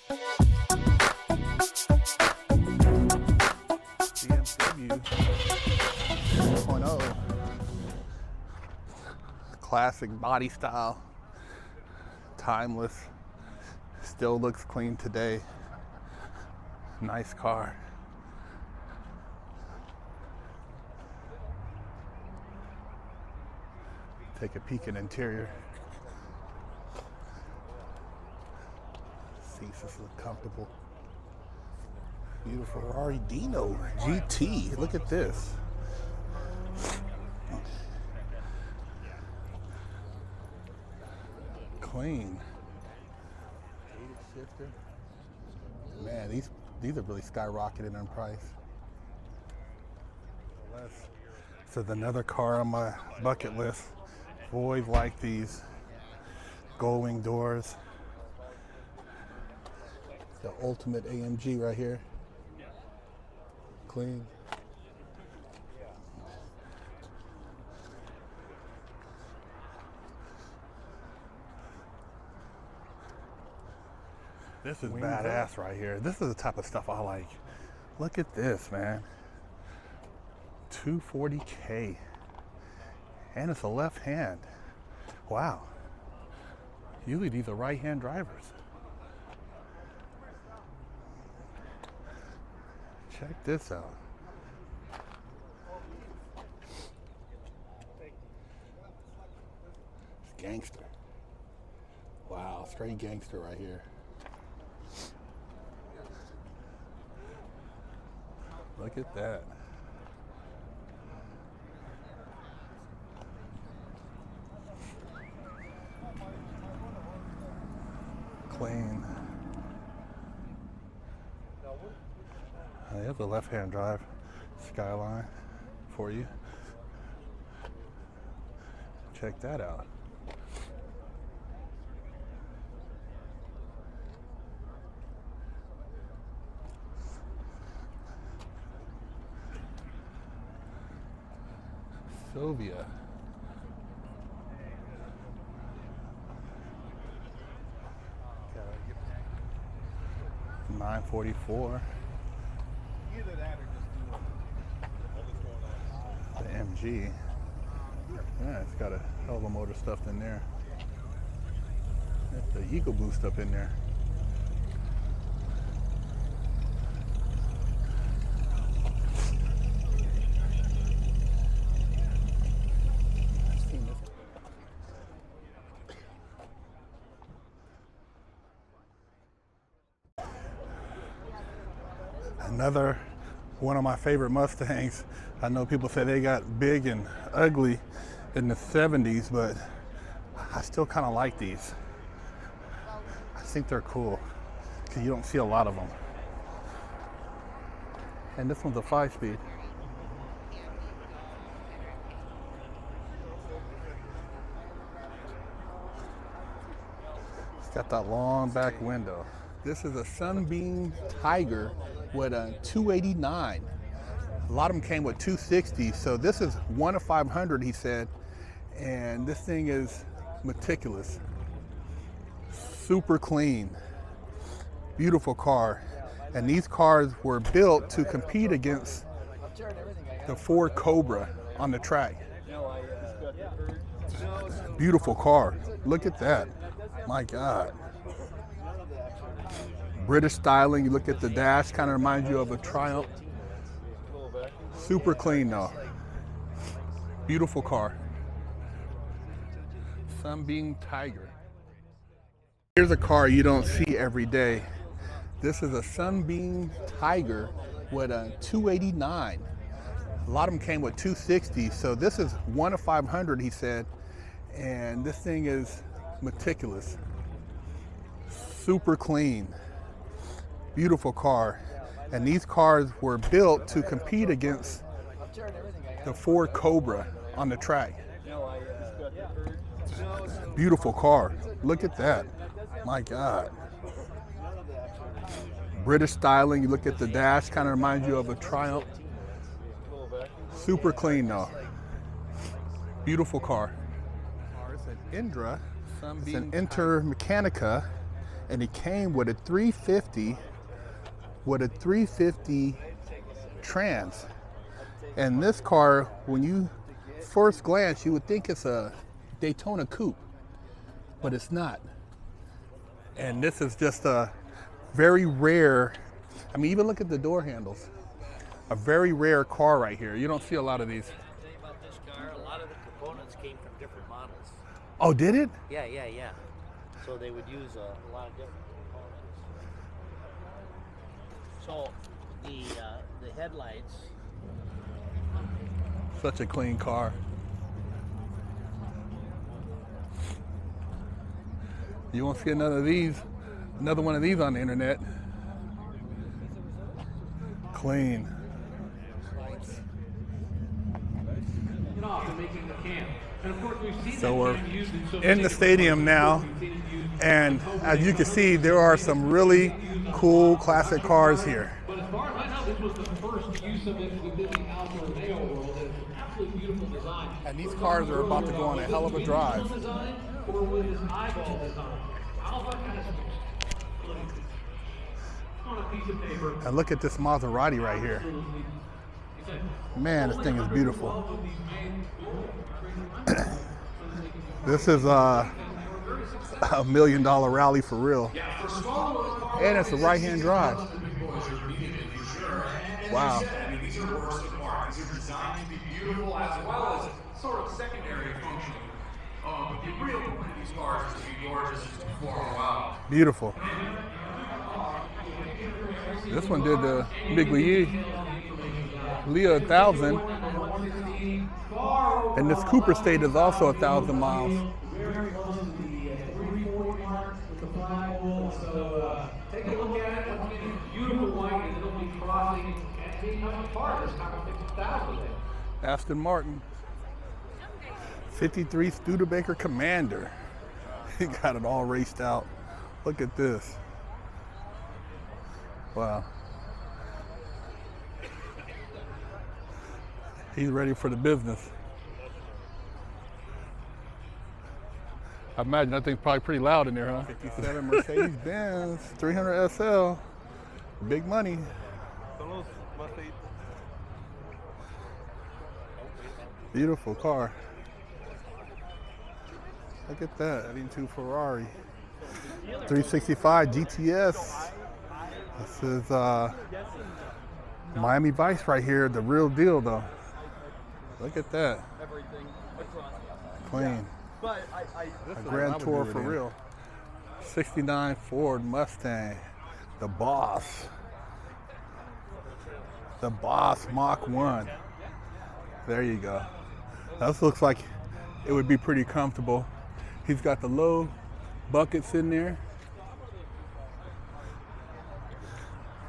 BMW 2.0. Classic body style. Timeless. Still looks clean today. Nice car. Take a peek at interior. Seats just look comfortable. Beautiful Ferrari Dino GT. Look at this. Clean. Shifter. Man, these are really skyrocketed in price. This is another car on my bucket list. I've always liked these gold wing doors. The ultimate AMG right here. Clean. This is badass right here. This is the type of stuff I like. Look at this, man. 240K. And it's a left hand. Wow. Usually these are right-hand drivers. Check this out. It's gangster. Wow, straight gangster right here. Look at that. Clean. There's a left-hand drive Skyline for you. Check that out. Sylvia. $944. The MG. Yeah, it's got a hell of a motor stuffed in there. There's the Eco Boost up in there. Another one of my favorite Mustangs. I know people say they got big and ugly in the 70s, but I still kind of like these. I think they're cool because you don't see a lot of them. And this one's a 5-speed. It's got that long back window. This is a Sunbeam Tiger with a 289. A lot of them came with 260, so this is 1 of 500, he said, and this thing is meticulous. Super clean. Beautiful car. And these cars were built to compete against the Ford Cobra on the track. Beautiful car. Look at that. My God. British styling. You look at the dash, kind of reminds you of a Triumph. Super clean though. Beautiful car. Sunbeam Tiger. Here's a car you don't see every day. This is a Sunbeam Tiger with a 289. A lot of them came with 260, so this is 1 of 500, he said, and this thing is meticulous. Super clean. Beautiful car. And these cars were built to compete against the Ford Cobra on the track. Beautiful car. Look at that. My God. British styling. You look at the dash, kind of reminds you of a Triumph. Super clean though. Beautiful car. It's an Indra. It's an Inter Mechanica, and it came with a 350 trans. And this car, when you first glance, you would think it's a Daytona coupe, but it's not. And this is just a very rare, I mean, even look at the door handles. A very rare car right here. You don't see a lot of these. Can I tell you about this car? A lot of the components came from different models. Oh, did it? Yeah. So they would use a lot of different components. So the headlights. Such a clean car. You won't see another one of these on the internet. Clean. So we're in the stadium now, and as you can see, there are some really cool classic cars here. But as far as I know, this was the first use of it within the Alfa Romeo world. It's an absolutely beautiful design. And these cars are about to go on a hell of a drive. Design or with his eyeball design. Alfa has on a piece of paper. And look at this Maserati right here. Man, this thing is beautiful. This is a $1 million rally for real. And it's a right-hand drive. Wow. These are works of art. These are designed to be beautiful as well as sort of secondary function. But the real point of these cars is to be gorgeous and to perform well. Beautiful. This one did the Big Leah 1000. And this Cooperstate is also 1,000 miles. Very close to the 340 mark with the flagpole. So take a look at it. Once again, beautiful white, and it'll be crossing at the number part. There's kind of 50,000 there. Aston Martin. 53 Studebaker Commander. He got it all raced out. Look at this. Wow. He's ready for the business. I imagine that thing's probably pretty loud in there, huh? 57 Mercedes-Benz 300 SL. Big money. Beautiful car. Look at that. Heading to Ferrari. 365 GTS. This is Miami Vice right here. The real deal, though. Look at that. Clean. A Grand Tour for real. 69 Ford Mustang. The Boss. The Boss Mach 1. There you go. This looks like it would be pretty comfortable. He's got the low buckets in there.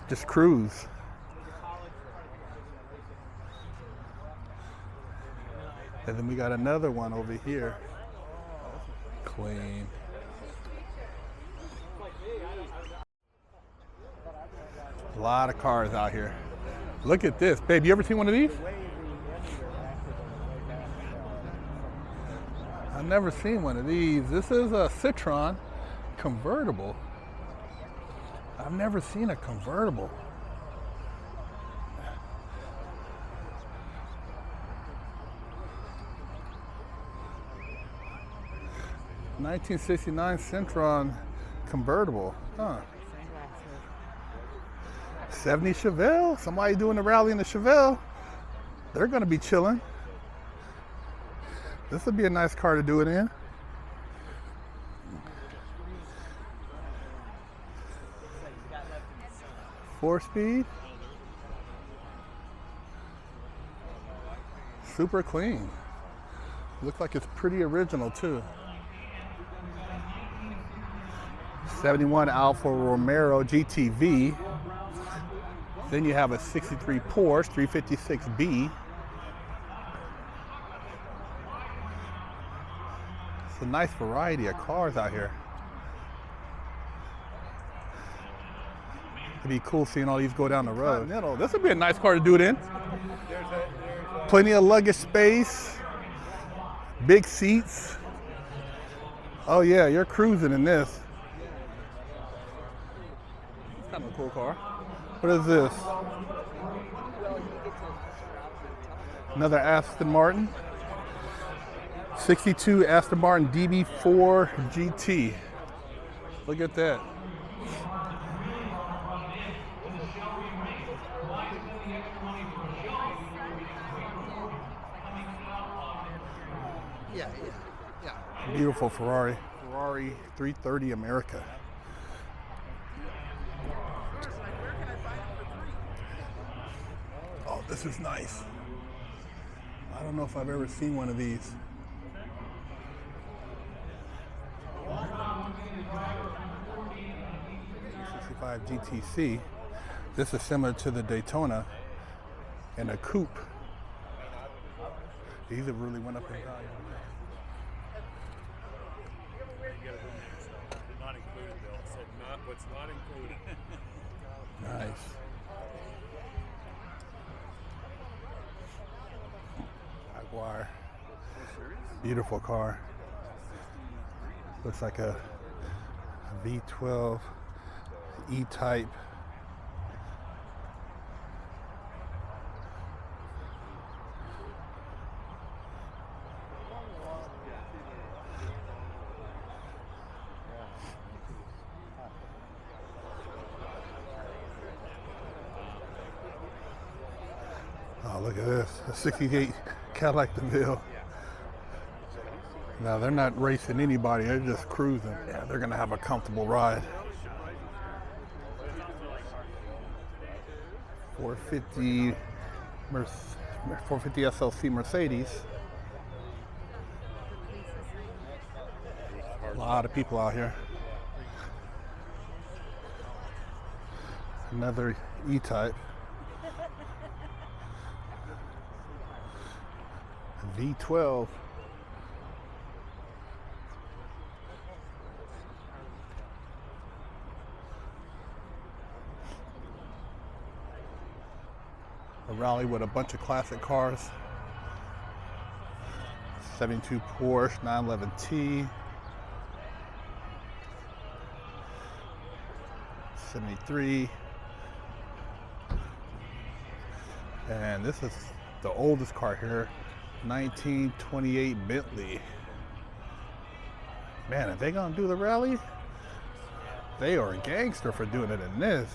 Just cruise. And then we got another one over here. Clean. A lot of cars out here. Look at this. Babe, you ever seen one of these? I've never seen one of these. This is a Citroen convertible. I've never seen a convertible. '69 Citroen convertible. Huh. 70 Chevelle. Somebody doing a rally in the Chevelle. They're going to be chilling. This would be a nice car to do it in. Four-speed. Super clean. Looks like it's pretty original too. 71 Alfa Romeo GTV. Then you have a 63 Porsche 356B. It's a nice variety of cars out here. It'd be cool seeing all these go down the road. This would be a nice car to do it in. Plenty of luggage space, big seats. Oh yeah, you're cruising in this. Kind of a cool car. What is this? Another Aston Martin. 62 Aston Martin DB4 GT. Look at that. Yeah. Beautiful Ferrari. Ferrari 330 America. Oh, this is nice. I don't know if I've ever seen one of these. GTC. This is similar to the Daytona and a coupe. These have really went up in value. Not included, Bill. Said not what's not included. Nice. Jaguar. Beautiful car. Looks like a V12 E-Type. Oh, look at this. A 68 Cal-Mag-Zinc. Now, they're not racing anybody. They're just cruising. Yeah, they're going to have a comfortable ride. 450 SLC Mercedes. A lot of people out here. Another E-Type. V12. A rally with a bunch of classic cars. 72 Porsche 911T. 73. And this is the oldest car here. 1928 Bentley. Man, are they gonna do the rally? They are a gangster for doing it in this.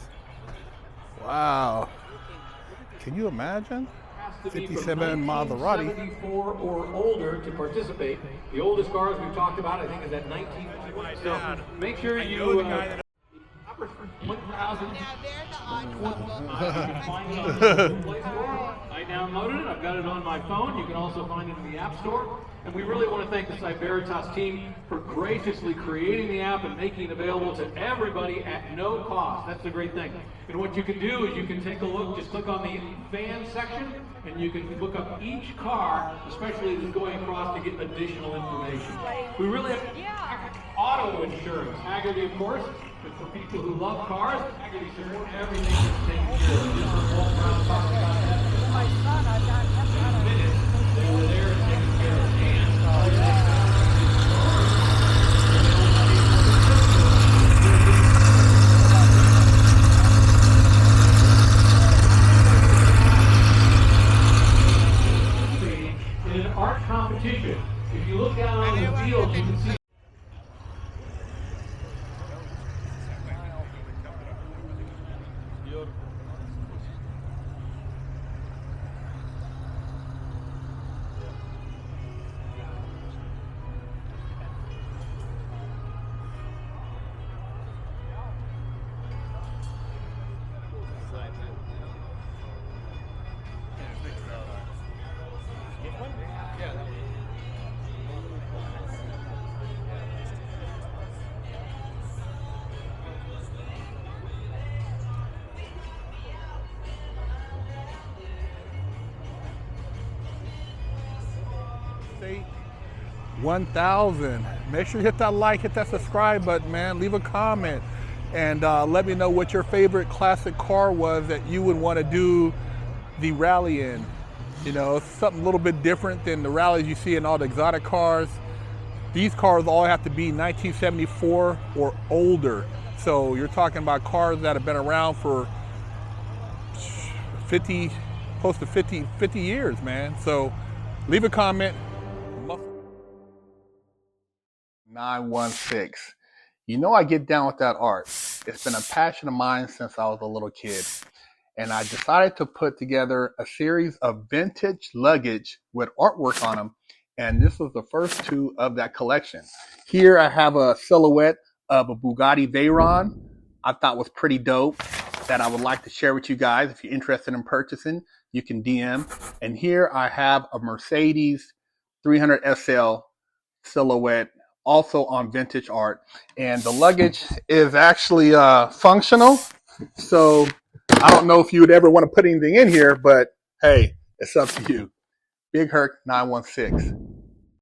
Wow. Can you imagine? 57 Maserati. 74 or older to participate. The oldest cars we've talked about, I think, is at 19. So make sure you. For 1,000. Now they're the odd couple. I downloaded it. I've got it on my phone. You can also find it in the App Store. And we really want to thank the Vibrance team for graciously creating the app and making it available to everybody at no cost. That's the great thing. And what you can do is you can take a look, just click on the fan section, and you can look up each car, especially that's going across, to get additional information. We really have auto insurance. Haggerty, of course. But for people who love cars, Haggerty insurance, everything is taken care of. Just for walk around talking about that. My son, I've got In minutes, they were there and taken care of. In an art competition, if you look down on the field, you can see. State 1000. Make sure you hit that like, hit that subscribe button, man. Leave a comment and let me know what your favorite classic car was that you would want to do the rally in. You know, something a little bit different than the rallies you see in all the exotic cars. These cars all have to be 1974 or older. So you're talking about cars that have been around for 50, close to 50 years, man. So leave a comment. 916. You know I get down with that art. It's been a passion of mine since I was a little kid. And I decided to put together a series of vintage luggage with artwork on them. And this was the first two of that collection. Here I have a silhouette of a Bugatti Veyron I thought was pretty dope that I would like to share with you guys. If you're interested in purchasing, you can DM. And here I have a Mercedes 300 SL silhouette, also on vintage art. And the luggage is actually functional. So I don't know if you would ever want to put anything in here, but hey, it's up to you. BigHerc916.